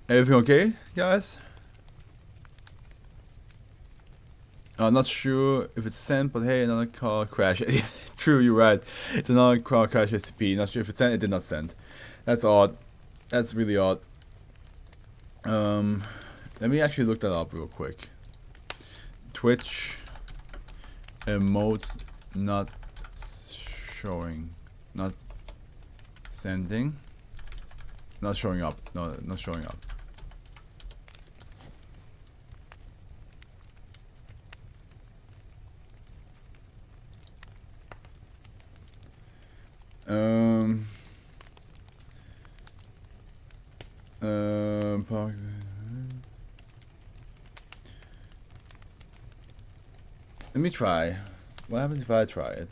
Everything okay, guys? I'm not sure if it's sent, but hey, another car crash. Yeah, true, you're right. It's another car crash SCP. Not sure if it's sent, it did not send. That's odd. That's really odd. Let me actually look that up real quick. Twitch emotes not showing. Not sending. Not showing up. No, not showing up. Let me try. What happens if I try it?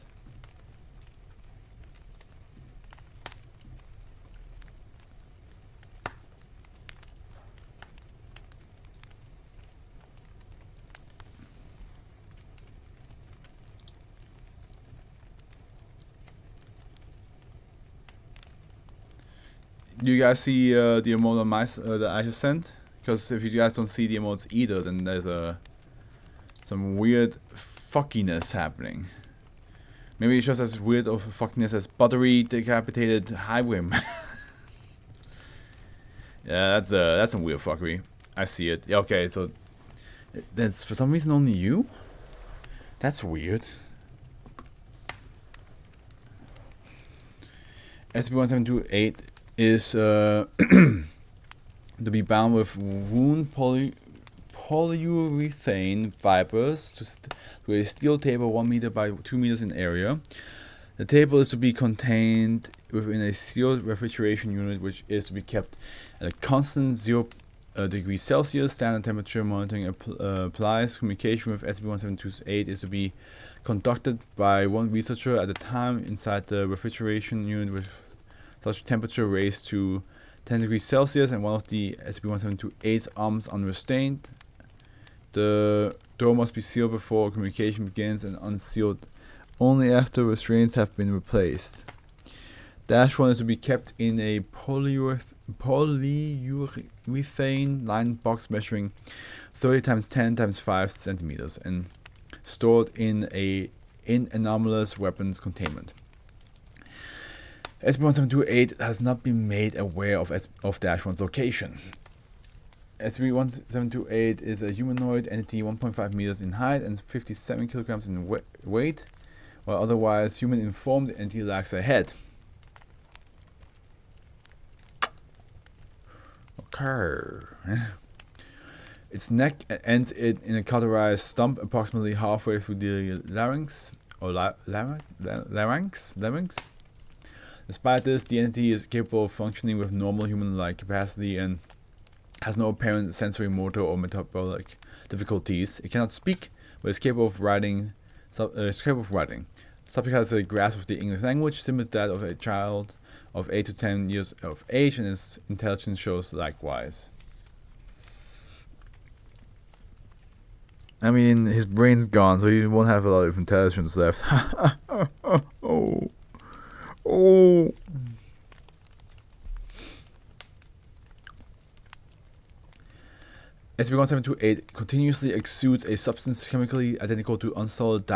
Do you guys see the emote on my that I just sent? Because if you guys don't see the emotes either, then there's some weird fuckiness happening. Maybe it's just as weird of fuckiness as buttery decapitated highwayman. Yeah, that's some weird fuckery. I see it. Yeah, okay, so that's for some reason only you. That's weird. SCP-1728 is to be bound with wound polyurethane fibers to a steel table 1 meter by 2 meters in area. The table is to be contained within a sealed refrigeration unit, which is to be kept at a constant 0 degrees Celsius. Standard temperature monitoring applies. Communication with SCP-1728 is to be conducted by one researcher at a time inside the refrigeration unit, with such temperature raised to 10 degrees Celsius and one of the SCP-1728's arms unrestrained. The door must be sealed before communication begins and unsealed only after restraints have been replaced. -1 is to be kept in a polyurethane lined box measuring 30 times 10 times 5 centimeters and stored in anomalous weapons containment. SCP-1728 has not been made aware of -1's location. SCP-1728 is a humanoid entity 1.5 meters in height and 57 kilograms in weight, while otherwise human-informed, the entity lacks a head. Okay. Its neck ends in a cauterized stump approximately halfway through the larynx, or larynx. Despite this, the entity is capable of functioning with normal human-like capacity and has no apparent sensory, motor, or metabolic difficulties. It cannot speak, but is capable of writing. Subject has a grasp of the English language similar to that of a child of 8 to 10 years of age, and his intelligence shows likewise. I mean, his brain's gone, so he won't have a lot of intelligence left. Oh. SCP-1728 continuously exudes a substance chemically identical to unsalted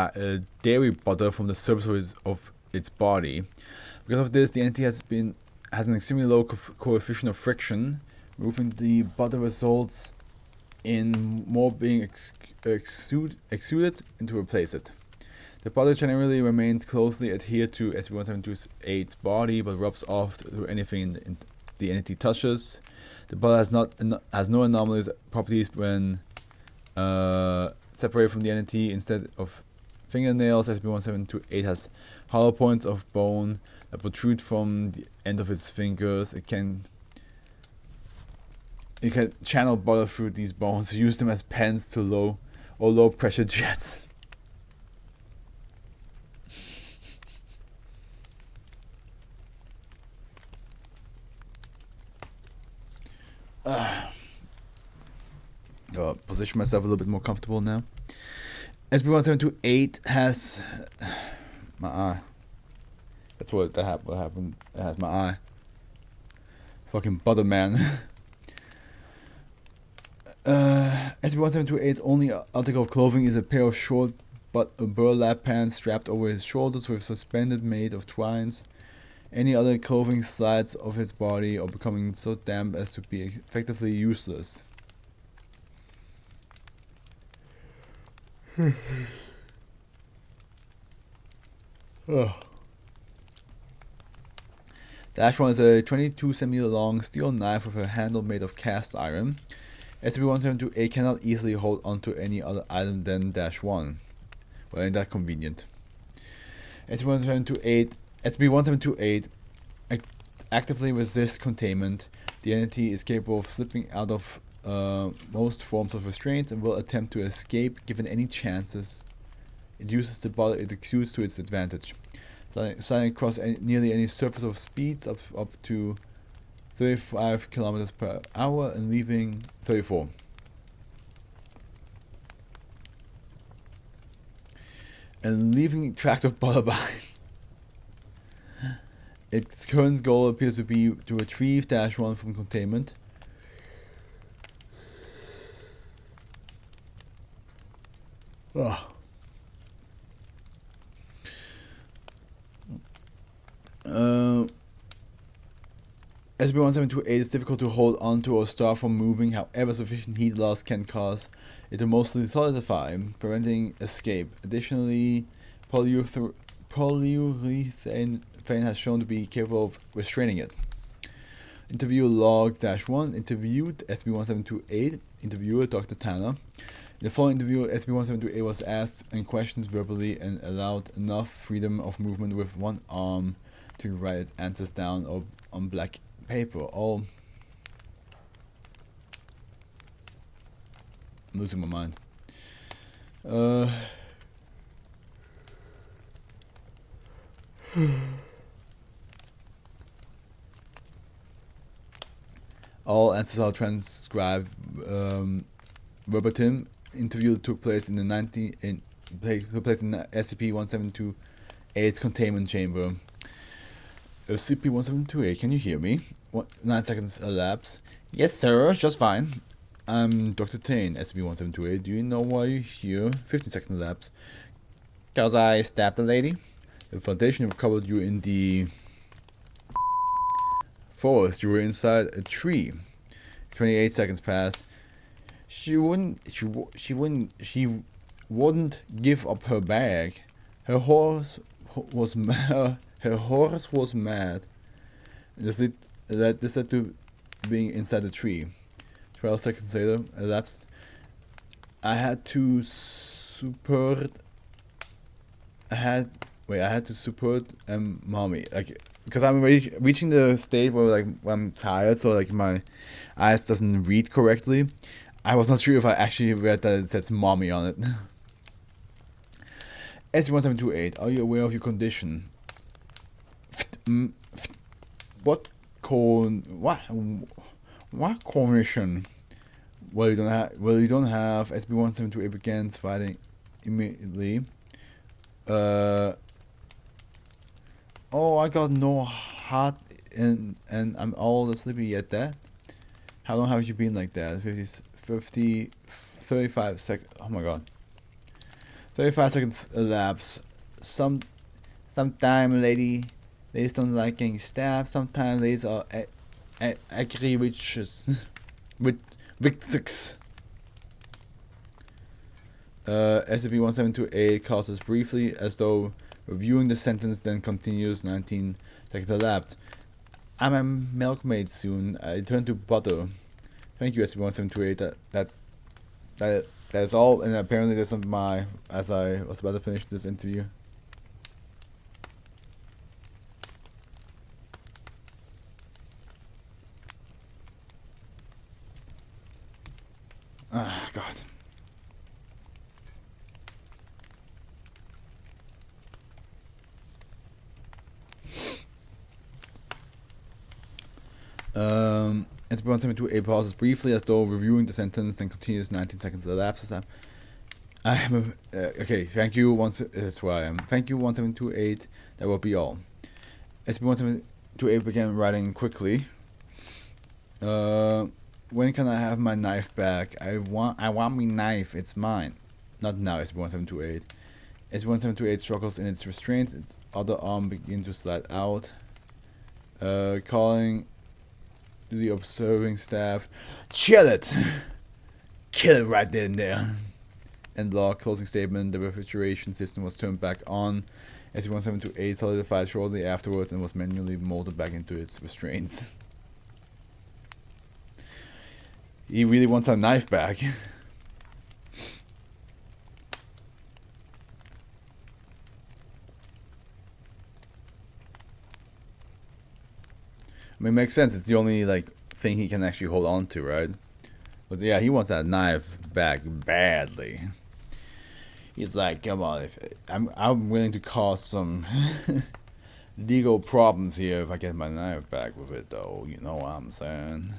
dairy butter from the surface of its body. Because of this, the entity has an extremely low coefficient of friction. Removing the butter results in more being exuded and to replace it. The butter generally remains closely adhered to SCP-1728's body, but rubs off through anything the entity touches. The butter has no anomalous properties when separated from the entity. Instead of fingernails, SCP-1728 has hollow points of bone that protrude from the end of its fingers. It can channel butter through these bones, use them as pens to low pressure jets. Position myself a little bit more comfortable now. SCP-1728 has my eye. That's what happened. It has my eye. Fucking butter man. SCP-1728's only article of clothing is a pair of short but burlap pants strapped over his shoulders with suspended made of twines. Any other clothing slides off his body or becoming so damp as to be effectively useless. Dash 1 is a 22 cm long steel knife with a handle made of cast iron. SCP-1728 cannot easily hold onto any other item than Dash 1. Well, ain't that convenient. SCP-1728 actively resists containment. The entity is capable of slipping out of most forms of restraints and will attempt to escape given any chances. It uses the body it exudes to its advantage, sliding across nearly any surface of speeds up to 35 kilometers per hour and leaving 34. And leaving tracks of butter behind. Its current goal appears to be to retrieve Dash 1 from containment. SCP-1728 is difficult to hold onto or stop from moving, however sufficient heat loss can cause it to mostly solidify, preventing escape. Additionally, polyurethane has shown to be capable of restraining it. Interview log -1 interviewed SCP-1728. Interviewer Dr. Tanner. In the following interview, SCP-1728 was asked and questioned verbally and allowed enough freedom of movement with one arm to write its answers down on black paper. Oh, I'm losing my mind. All answers are transcribed verbatim. Interview took place in the SCP-1728's containment chamber. SCP-1728, can you hear me? 9 seconds elapsed. Yes, sir, just fine. I'm Dr. Tane, SCP-1728. Do you know why you're here? 15 seconds elapsed. Cause I stabbed the lady. The Foundation recovered you in the forest. You were inside a tree. 28 seconds passed. She wouldn't give up her bag. Her horse was mad. This led to being inside the tree. 12 seconds later elapsed. I had to support mommy, like, because I'm reaching the state where like I'm tired, so like my eyes doesn't read correctly. I was not sure if I actually read that it says mommy on it. SCP-1728, are you aware of your condition? What condition? Well, you don't have. SCP-1728 begins fighting immediately. Oh, I got no heart and I'm all sleepy at that. How long have you been like that? 35 seconds. Oh my god. 35 seconds elapse. Sometime ladies don't like getting stabbed. Sometimes ladies are angry with victims. SCP-1728 causes briefly as though reviewing the sentence, then continues. 19 seconds elapsed. I'm a milkmaid soon. I turn to butter. Thank you, SCP-1728. That's all, and apparently that's not as I was about to finish this interview. Ah, God. SCP-1728 pauses briefly as though reviewing the sentence, then continues. 19 seconds elapses. Okay, thank you. That's where I am. Thank you, 1728. That will be all. SCP-1728 began writing quickly. when can I have my knife back? I want my knife. It's mine. Not now. SCP-1728. SCP-1728 struggles in its restraints. Its other arm begins to slide out. Calling to the observing staff. Kill it! Kill it right then and there. End log. Closing statement. The refrigeration system was turned back on. SCP-1728 solidified shortly afterwards and was manually molded back into its restraints. He really wants a knife back. I mean, it makes sense. It's the only like thing he can actually hold on to, right? But yeah, he wants that knife back badly. He's like, come on, if I'm willing to cause some legal problems here if I get my knife back with it, though. You know what I'm saying?